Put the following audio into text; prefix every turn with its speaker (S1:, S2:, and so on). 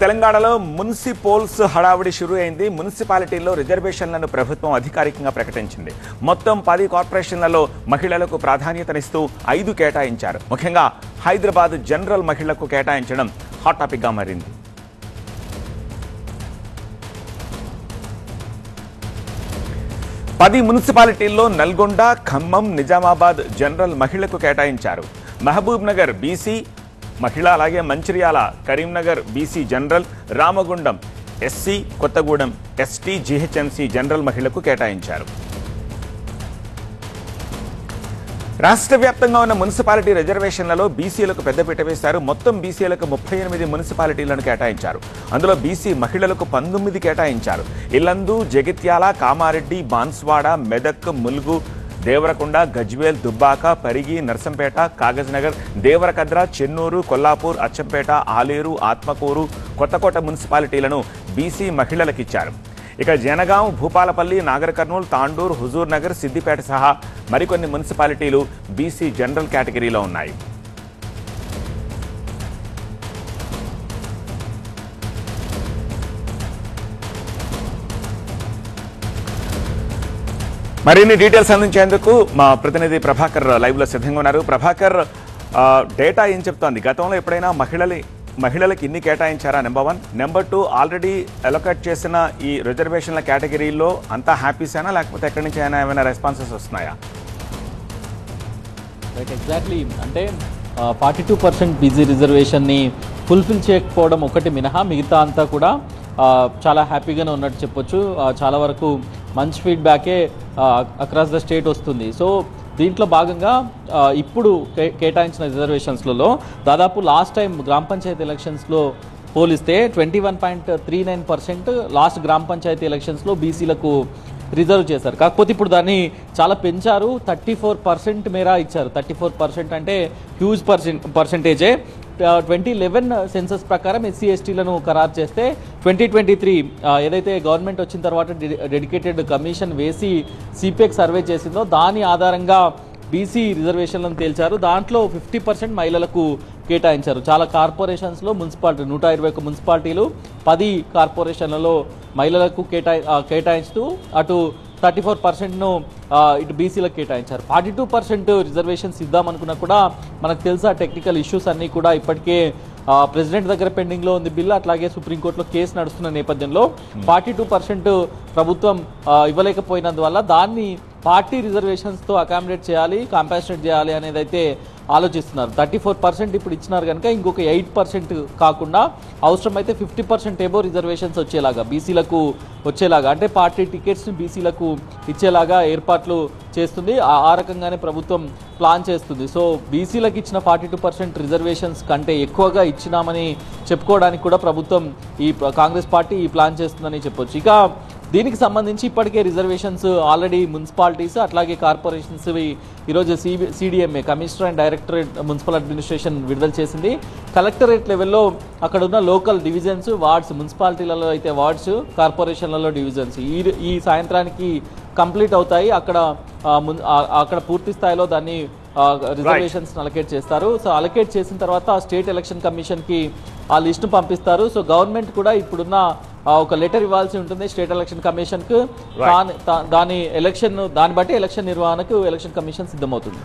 S1: తెలంగాణలో మున్సిపల్స్ హడావిడి షురూ అయింది. మున్సిపాలిటీల్లో రిజర్వేషన్లను ప్రభుత్వం అధికారికంగా ప్రకటించింది. మొత్తం 10 కార్పొరేషన్లలో మహిళలకు ప్రాధాన్యతనిస్తూ 5 కేటాయించారు. ముఖ్యంగా హైదరాబాద్ జనరల్ మహిళలకు కేటాయించడం హాట్ టాపిక్గా మారింది. పది మున్సిపాలిటీల్లో నల్గొండ, ఖమ్మం, నిజామాబాద్ జనరల్ మహిళకు కేటాయించారు. మహబూబ్ నగర్ బీసీ మహిళ, అలాగే Mancherial, Karimnagar BC general, Ramagundam SC, Kothagudem ST, GHMC general మహిళకు కేటాయించారు. రాష్ట్ర వ్యాప్తంగా ఉన్న మున్సిపాలిటీ రిజర్వేషన్లలో బీసీలకు పెద్దపీట వేశారు. మొత్తం బీసీలకు 38 మున్సిపాలిటీలను కేటాయించారు. అందులో బీసీ మహిళలకు 19 కేటాయించారు. ఇల్లందు, జగిత్యాల, కామారెడ్డి, బాన్స్వాడ, మెదక్, ములుగు, దేవరకొండ, గజ్వేల్, దుబ్బాక, పరిగి, నర్సంపేట, కాగజ్నగర్, దేవరకద్ర, చెన్నూరు, కొల్లాపూర్, అచ్చంపేట, ఆలేరు, ఆత్మకూరు, కొత్తకోట మున్సిపాలిటీలను బీసీ మహిళలకిచ్చారు. ఇక జనగాం, భూపాలపల్లి, నాగర్ కర్నూల్, తాండూర్, హుజూర్ నగర్, సిద్దిపేట సహా మరికొన్ని మున్సిపాలిటీలు బీసీ జనరల్ కేటగిరీలో ఉన్నాయి. మరిన్ని డీటెయిల్స్ అందించేందుకు మా ప్రతినిధి ప్రభాకర్ లైవ్లో సిద్ధంగా ఉన్నారు. ప్రభాకర్, డేటా ఏం చెప్తోంది? గతంలో ఎప్పుడైనా మహిళలకు ఇన్ని కేటాయించారా? నెంబర్ 1. నెంబర్ 2, ఆల్రెడీ అలొకేట్ చేసిన ఈ రిజర్వేషన్ల కేటగిరీలో అంతా హ్యాపీసేనా, లేకపోతే ఎక్కడి నుంచి అయినా ఏమైనా రెస్పాన్సెస్ వస్తున్నాయా?
S2: Right, exactly. అంటే 42% బీసీ రిజర్వేషన్ని ఫుల్ఫిల్ చేయకపోవడం ఒకటి మినహా మిగతా అంతా కూడా చాలా హ్యాపీగానే ఉన్నట్టు చెప్పొచ్చు. చాలా వరకు మంచి ఫీడ్బ్యాకే అక్రాస్ ద స్టేట్ వస్తుంది. సో దీంట్లో భాగంగా ఇప్పుడు కేటాయించిన రిజర్వేషన్స్లలో దాదాపు లాస్ట్ టైం గ్రామ పంచాయతీ ఎలక్షన్స్లో పోలిస్తే 21.39% లాస్ట్ గ్రామ పంచాయతీ ఎలక్షన్స్లో బీసీలకు రిజర్వ్ చేశారు. కాకపోతే ఇప్పుడు దాన్ని చాలా పెంచారు. 34% మేర ఇచ్చారు. 34% అంటే హ్యూజ్ పర్సెంటేజే. 2011 సెన్సస్ ప్రకారం ఎస్సీ ఎస్టీలను ఖరారు చేస్తే 2023 ఏదైతే గవర్నమెంట్ వచ్చిన తర్వాత డెడికేటెడ్ కమిషన్ వేసి సిపిఎక్ సర్వే చేసిందో దాని ఆధారంగా బీసీ రిజర్వేషన్లను తేల్చారు. దాంట్లో 50% మహిళలకు కేటాయించారు. చాలా కార్పొరేషన్స్లో మున్సిపాలిటీ 121 మున్సిపాలిటీలు 10 కార్పొరేషన్లలో మహిళలకు కేటాయిస్తూ అటు 34%ను ఇటు బీసీలకు కేటాయించారు. 42% రిజర్వేషన్స్ ఇద్దామనుకున్నా కూడా మనకు తెలుసా టెక్నికల్ ఇష్యూస్ అన్నీ కూడా ఇప్పటికే ప్రెసిడెంట్ దగ్గర పెండింగ్లో ఉంది బిల్లు. అట్లాగే సుప్రీంకోర్టులో కేసు నడుస్తున్న నేపథ్యంలో 42% ప్రభుత్వం ఇవ్వలేకపోయినందువల్ల దాన్ని పార్టీ రిజర్వేషన్స్తో అకామిడేట్ చేయాలి, కాంపెన్సేట్ చేయాలి అనేది అయితే ఆలోచిస్తున్నారు. 34% ఇప్పుడు ఇచ్చినారు కనుక ఇంకొక 8% కాకుండా అవసరమైతే 50% ఏబో రిజర్వేషన్స్ వచ్చేలాగా బీసీలకు వచ్చేలాగా, అంటే పార్టీ టికెట్స్ని బీసీలకు ఇచ్చేలాగా ఏర్పాట్లు చేస్తుంది. ఆ రకంగానే ప్రభుత్వం ప్లాన్ చేస్తుంది. సో బీసీలకు ఇచ్చిన 42% రిజర్వేషన్స్ కంటే ఎక్కువగా ఇచ్చినామని చెప్పుకోవడానికి కూడా ప్రభుత్వం ఈ కాంగ్రెస్ పార్టీ ఈ ప్లాన్ చేస్తుందని చెప్పొచ్చు. ఇక దీనికి సంబంధించి ఇప్పటికే రిజర్వేషన్స్ ఆల్రెడీ మున్సిపాలిటీస్ అట్లాగే కార్పొరేషన్స్ ఈరోజు CDMA commissioner and directorate municipal administration విడుదల చేసింది. కలెక్టరేట్ లెవెల్లో అక్కడ ఉన్న లోకల్ డివిజన్స్, వార్డ్స్, మున్సిపాలిటీలలో అయితే వార్డ్స్, కార్పొరేషన్లలో డివిజన్స్ ఈ సాయంత్రానికి కంప్లీట్ అవుతాయి. అక్కడ పూర్తి స్థాయిలో దాన్ని రిజర్వేషన్స్ అలకేట్ చేస్తారు. సో అలకేట్ చేసిన తర్వాత స్టేట్ ఎలక్షన్ కమిషన్కి ఆ లిస్టును పంపిస్తారు. సో గవర్నమెంట్ కూడా ఇప్పుడున్న ఒక లెటర్ ఇవ్వాల్సి ఉంటుంది స్టేట్ ఎలక్షన్ కమిషన్కు. దాని బట్టి ఎలక్షన్ నిర్వహణకు ఎలక్షన్ కమిషన్ సిద్ధమవుతుంది.